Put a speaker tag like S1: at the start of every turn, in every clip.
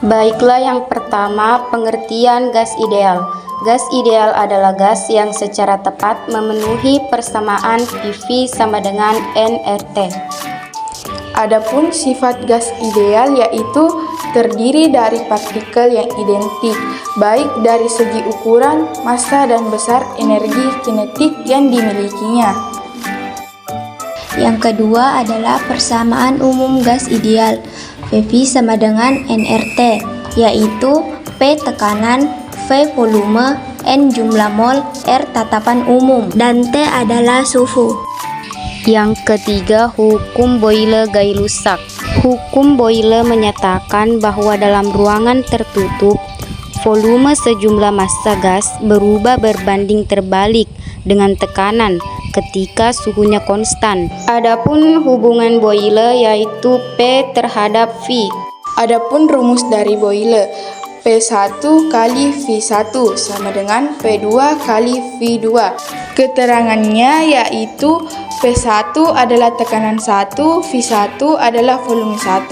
S1: Baiklah, yang pertama, pengertian gas ideal. Gas ideal adalah gas yang secara tepat memenuhi persamaan PV sama dengan nRT.
S2: Adapun sifat gas ideal yaitu terdiri dari partikel yang identik, baik dari segi ukuran, massa, dan besar energi kinetik yang dimilikinya.
S3: Yang kedua adalah persamaan umum gas ideal, PV sama dengan nRT, yaitu P tekanan, V volume, N jumlah mol, R tatapan umum, dan T adalah suhu.
S1: Yang ketiga, hukum Boyle-Gay-Lussac. Hukum Boyle menyatakan bahwa dalam ruangan tertutup, volume sejumlah massa gas berubah berbanding terbalik dengan tekanan ketika suhunya konstan. Adapun hubungan Boyle yaitu P terhadap V.
S2: Adapun rumus dari Boyle, P1 kali V1 sama dengan P2 kali V2. Keterangannya yaitu P1 adalah tekanan 1, V1 adalah volume 1,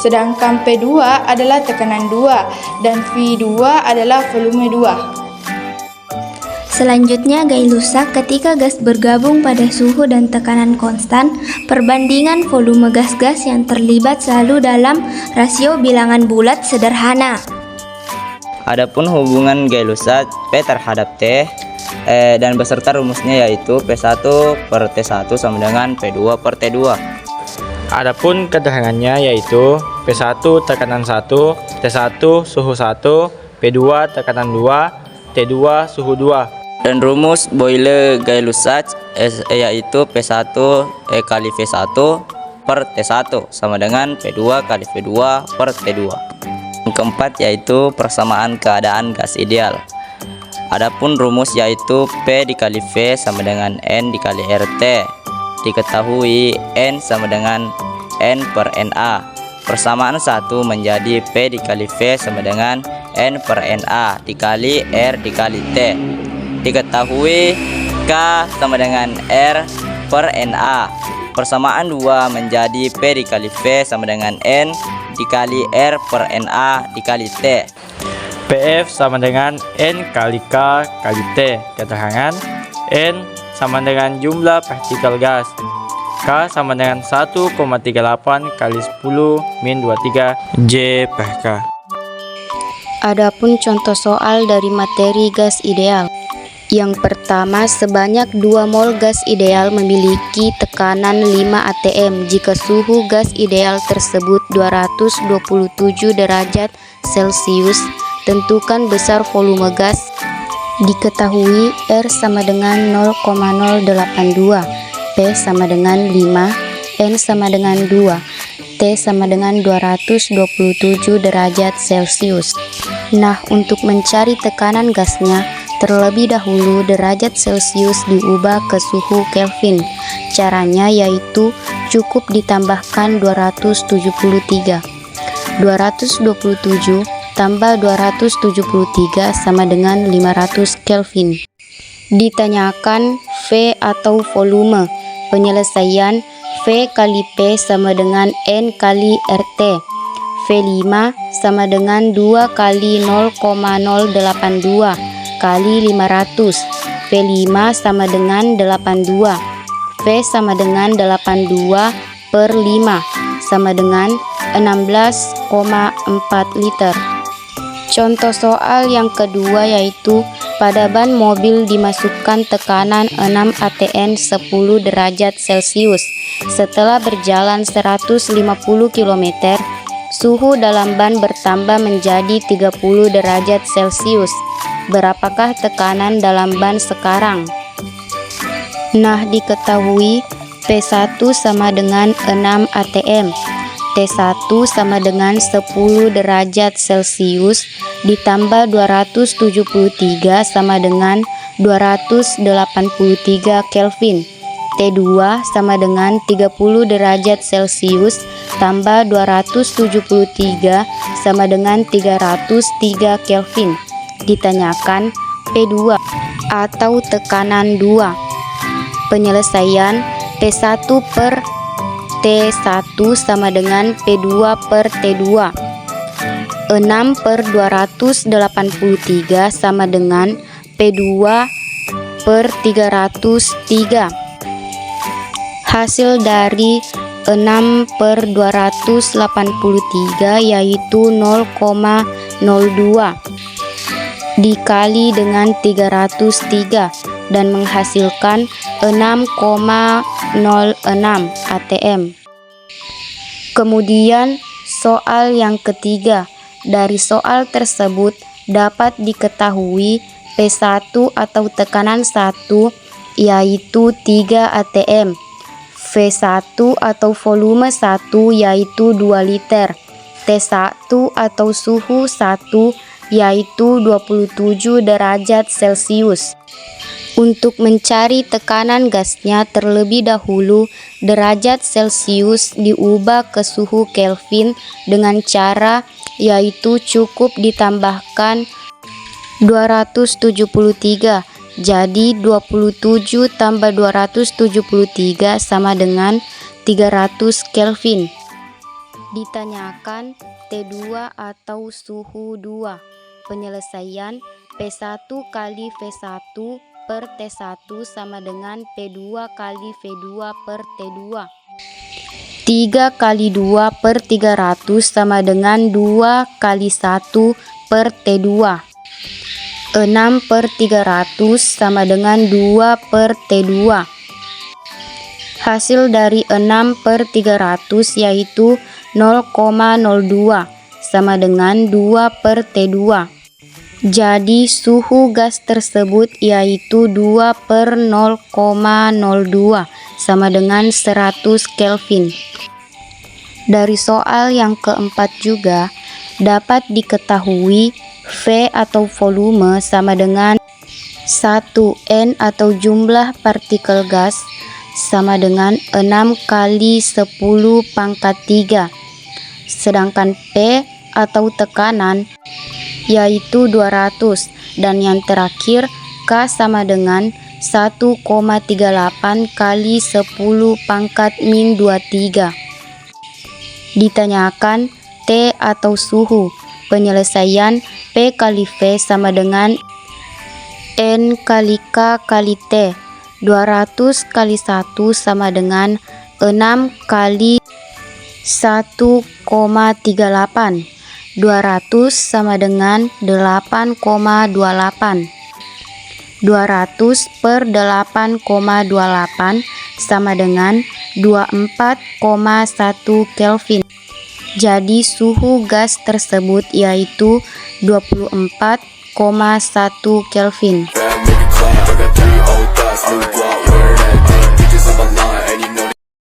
S2: sedangkan P2 adalah tekanan 2, dan V2 adalah volume 2.
S3: Selanjutnya, Gay-Lussac ketika gas bergabung pada suhu dan tekanan konstan, perbandingan volume gas-gas yang terlibat selalu dalam rasio bilangan bulat sederhana.
S4: Adapun hubungan Gay-Lussac P terhadap T dan beserta rumusnya yaitu P1 per T1 sama dengan P2 per T2.
S5: Adapun keterangannya yaitu P1 tekanan 1, T1 suhu 1, P2 tekanan 2, T2 suhu 2.
S4: Dan rumus Boyle-Gay-Lussac yaitu P1 kali V1 per T1 sama dengan P2 kali V2 per T2. Yang keempat yaitu persamaan keadaan gas ideal. Adapun rumus yaitu P dikali V sama dengan N dikali RT. Diketahui N sama dengan N per NA. Persamaan 1 menjadi P dikali V sama dengan N per NA dikali R dikali T. Diketahui K sama dengan R per NA. Persamaan 2 menjadi P dikali V sama dengan N dikali R per NA dikali T.
S5: PF sama dengan N kali K kali T. Keterangan N sama dengan jumlah partikel gas, K sama dengan 1,38 kali 10 min 23 J per K.
S1: Adapun contoh soal dari materi gas ideal. Yang pertama, sebanyak 2 mol gas ideal memiliki tekanan 5 atm jika suhu gas ideal tersebut 227 derajat Celcius. Tentukan besar volume gas. Diketahui R sama dengan 0,082, P sama dengan 5, N sama dengan 2, T sama dengan 227 derajat Celcius. Nah, untuk mencari tekanan gasnya, terlebih dahulu derajat Celcius diubah ke suhu Kelvin. Caranya yaitu cukup ditambahkan 273. 227 tambah 273 sama dengan 500 Kelvin. Ditanyakan V atau volume. Penyelesaian V kali P sama dengan N kali RT. V5 sama dengan 2 kali 0,082 kali 500. V5 sama dengan 82. V sama dengan 82 per 5 sama dengan 16,4 liter. Contoh soal yang kedua yaitu pada ban mobil dimasukkan tekanan 6 atm 10 derajat Celcius. Setelah berjalan 150 km, suhu dalam ban bertambah menjadi 30 derajat Celcius. Berapakah tekanan dalam ban sekarang? Nah, diketahui P1 sama dengan 6 atm, T1 sama dengan 10 derajat Celcius ditambah 273 sama dengan 283 Kelvin. T2 sama dengan 30 derajat Celcius tambah 273 sama dengan 303 Kelvin. Ditanyakan P2 atau tekanan 2. Penyelesaian P1 per T1 sama dengan P2 per T2. 6/283 sama dengan P2/303. Hasil dari 6/283 yaitu 0,02 dikali dengan 303 dan menghasilkan 6,06 ATM. Kemudian soal yang ketiga. Dari soal tersebut dapat diketahui P1 atau tekanan 1 yaitu 3 ATM, V1 atau volume 1 yaitu 2 liter, T1 atau suhu 1 yaitu 27 derajat Celcius. Untuk mencari tekanan gasnya terlebih dahulu derajat Celcius diubah ke suhu Kelvin dengan cara yaitu cukup ditambahkan 273. Jadi 27 tambah 273 sama dengan 300 Kelvin. Ditanyakan T2 atau suhu 2. Penyelesaian P1 kali V1 per T1 sama dengan P2 kali V2 per T2. 3 kali 2 per 300 sama dengan 2 kali 1 per T2. 6/300 sama dengan 2 per T2. Hasil dari 6/300 yaitu 0,02 sama dengan 2 per T2. Jadi suhu gas tersebut yaitu 2/0,02 sama dengan 100 Kelvin. Dari soal yang keempat juga dapat diketahui V atau volume sama dengan 1N atau jumlah partikel gas sama dengan 6 kali 10⁻³. Sedangkan P atau tekanan yaitu 200 dan yang terakhir K sama dengan 1,38 kali 10⁻⁻23. Ditanyakan T atau suhu. Penyelesaian P kali V sama dengan N kali K kali T. 200 kali 1 sama dengan 6 kali 1,38. 200 sama dengan 8,28. 200 per 8,28 sama dengan 24,1 Kelvin. Jadi suhu gas tersebut yaitu 24,1 Kelvin.